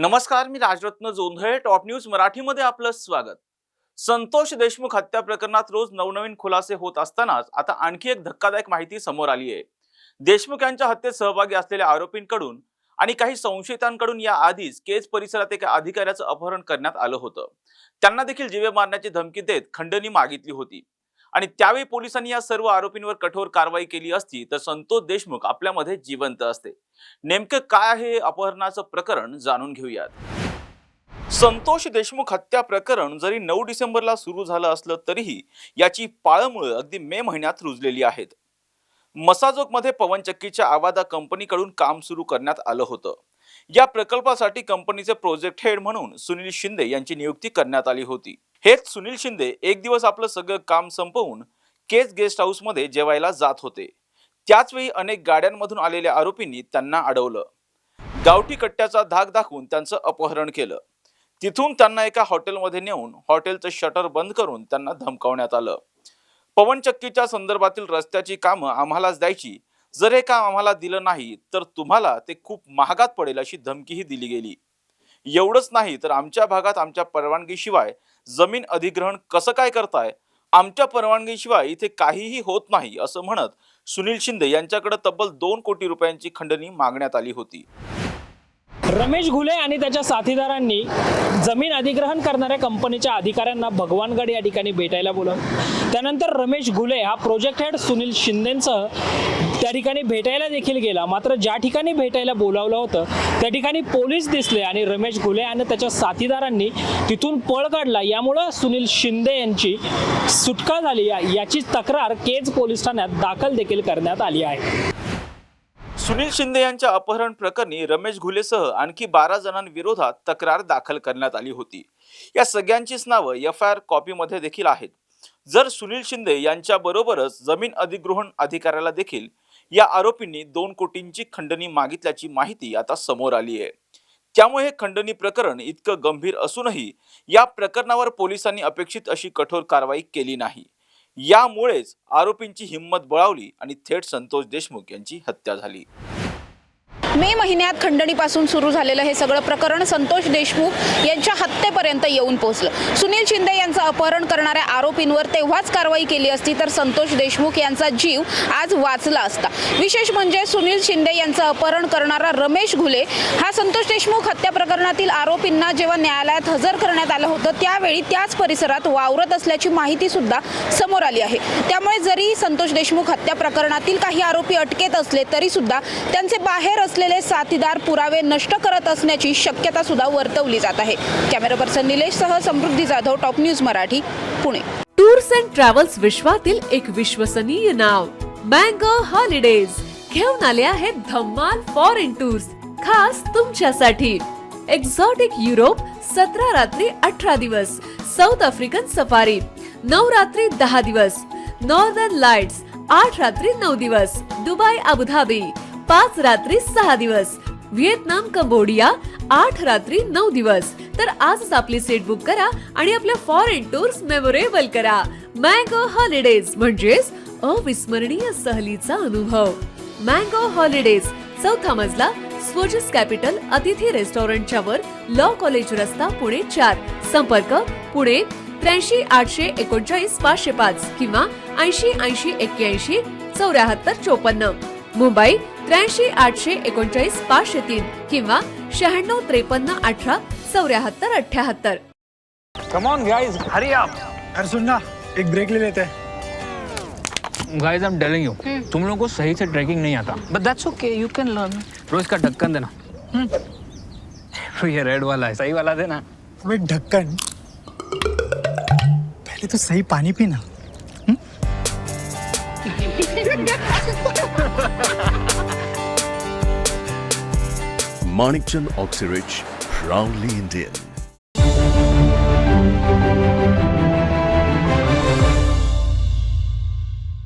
नमस्कार, मी Rajratna Jondhale. Top news मराठीमध्ये आपलं स्वागत. संतोष देशमुख हत्या प्रकरणात रोज नवनवीन खुलासे होत असतानाच आता आणखी एक धक्कादायक माहिती समोर आली आहे. देशमुख यांच्या हत्येत सहभागी असलेल्या आरोपींकडून आणि काही संशयितांकडून या आधीच केज परिसरात एका अधिकाऱ्याचं अपहरण करण्यात आलं होतं. त्यांना देखील जीवे मारण्याची धमकी देत खंडणी मागितली होती आणि त्यावेळी पोलिसांनी या सर्व आरोपींवर कठोर कारवाई केली असती तर संतोष देशमुख आपल्यामध्ये जिवंत असते. नेमकं काय आहे अपहरणाचं प्रकरण जाणून घेऊयात. संतोष देशमुख हत्या प्रकरण जरी 9 डिसेंबरला सुरू झालं असलं तरीही याची पाळंमुळं अगदी मे महिन्यात रुजलेली आहेत. मसाजोगमध्ये पवनचक्कीच्या आवादा कंपनीकडून काम सुरू करण्यात आलं होतं. या प्रकल्पासाठी कंपनीचे प्रोजेक्ट हेड म्हणून सुनील शिंदे यांची नियुक्ती करण्यात आली होती. हेच सुनील शिंदे एक दिवस आपलं सगळं काम संपवून केज गेस्ट हाऊस मध्ये जेवायला जात होते. त्याचवेळी अनेक गाड्यांमधून आलेल्या आरोपींनी त्यांना अडवलं. गावठी कट्ट्याचा धाक दाखवून त्यांचं अपहरण केलं. तिथून त्यांना एका हॉटेलमध्ये नेऊन हॉटेलचं शटर बंद करून त्यांना धमकावण्यात आलं. पवनचक्कीच्या संदर्भातील रस्त्याची कामं आम्हालाच द्यायची, जर हे काम आम्हाला दिलं नाही तर तुम्हाला ते खूप महागात पडेल अशी धमकीही दिली गेली. एवढंच नाही तर आमच्या भागात आमच्या परवानगीशिवाय जमीन अधिग्रहण कसं काय करताय, आमच्या परवानगीशिवाय इथे काहीही होत नाही असं म्हणत सुनील शिंदे यांच्याकडे तब्बल 2 कोटी रुपयांची खंडणी मागण्यात आली होती. रमेश घुले आणि त्याच्या साथीदारांनी जमीन अधिग्रहण करणाऱ्या कंपनीच्या अधिकाऱ्यांना भगवानगड या ठिकाणी भेटायला बोलावलं. त्यानंतर रमेश घुले हा प्रोजेक्ट हेड सुनील शिंदेंसह त्या ठिकाणी भेटायला देखील गेला. मात्र ज्या ठिकाणी भेटायला बोलावलं होतं त्या ठिकाणी पोलीस दिसले आणि रमेश घुले आणि त्याच्या साथीदारांनी तिथून पळ काढला. यामुळं सुनील शिंदे यांची सुटका झाली याची तक्रार केज पोलीस ठाण्यात दाखल देखील करण्यात आली आहे. सुनील शिंदे यांच्या अपहरण प्रकरणी रमेश घुलेसह आणखी 12 जणांविरोधात तक्रार दाखल करण्यात आली होती. या सगळ्यांचीच नावं FIR कॉपीमध्ये देखील आहेत. जर सुनील शिंदे यांच्या बरोबरच जमीन अधिग्रहण अधिकाऱ्याला देखील या आरोपींनी 2 कोटींची खंडणी मागितल्याची माहिती आता समोर आली आहे. त्यामुळे हे खंडणी प्रकरण इतकं गंभीर असूनही या प्रकरणावर पोलिसांनी अपेक्षित अशी कठोर कारवाई केली नाही. यामुळेच आरोपींची हिंमत बळावली आणि थेट संतोष देशमुख यांची हत्या झाली. मे महिन्यात खंडणीपासून सुरू झालेलं हे सगळं प्रकरण संतोष देशमुख यांच्या हत्येपर्यंत येऊन पोहोचलं. सुनील शिंदे यांचं अपहरण करणाऱ्या आरोपींवर तेव्हाच कारवाई केली असती तर संतोष देशमुख यांचा जीव आज वाचला असता. विशेष म्हणजे सुनील शिंदे यांचं अपहरण करणारा रमेश घुले हा संतोष देशमुख हत्या प्रकरणातील आरोपींना जेव्हा न्यायालयात हजर करण्यात आलं होतं त्यावेळी त्याच परिसरात वावरत असल्याची माहिती सुद्धा समोर आली आहे. त्यामुळे जरी संतोष देशमुख हत्या प्रकरणातील काही आरोपी अटकेत असले तरी सुद्धा त्यांचे बाहेर असलेले साथीदार पुरावे नष्ट करत असण्याची शक्यता सुद्धा वर्तवली जात आहे. कॅमेरा पर्सन निलेश सह Samruddhi Jadhav, top news Marathi, Pune. Tours and travels विश्वातील एक विश्वसनीय नाव मँगो हॉलिडेज घेऊन आले आहेत धम्माल फॉरेन टूर्स खास तुमच्यासाठी. एक्झॉटिक युरोप 17 रात्री 18 दिवस, साऊथ आफ्रिकन सफारी 9 रात्री 10 दिवस, नॉर्दर्न लाईट्स 8 रात्री 9 दिवस, दुबई अबुधाबी 5 रात्री 6 दिवस, व्हिएतनाम कंबोडिया 8 रात्री 9 दिवस. तर आजच आपली सीट बुक करा आणि आपल्या फॉरेन टूर्स मेमोरेबल करा. मँगो हॉलिडेज म्हणजेच अविस्मरणीय सहलीचा अनुभव. मँगो हॉलिडेज, 4था मजला, स्वोजस कॅपिटल अतिथी रेस्टॉरंटच्या वर, लॉ कॉलेज रस्ता, पुणे 4. संपर्क पुणे 83 839 505 किंवा 80 80 81 74 54. मुंबई 83 839 503 किंवा 96 53 18 74 78. Come on guys, hurry up. यार सुन ना, एक ब्रेक ले लेते हैं. Guys, I'm telling you, तुम लोगों को सही से ट्रैकिंग नहीं आता. But that's okay, you can learn. रोज का ढक्कन देना. ये रेड वाला है, सही वाला देना. अबे ढक्कन, पहले तो सही पानी पीना. Manikchand Oxyrich, proudly Indian.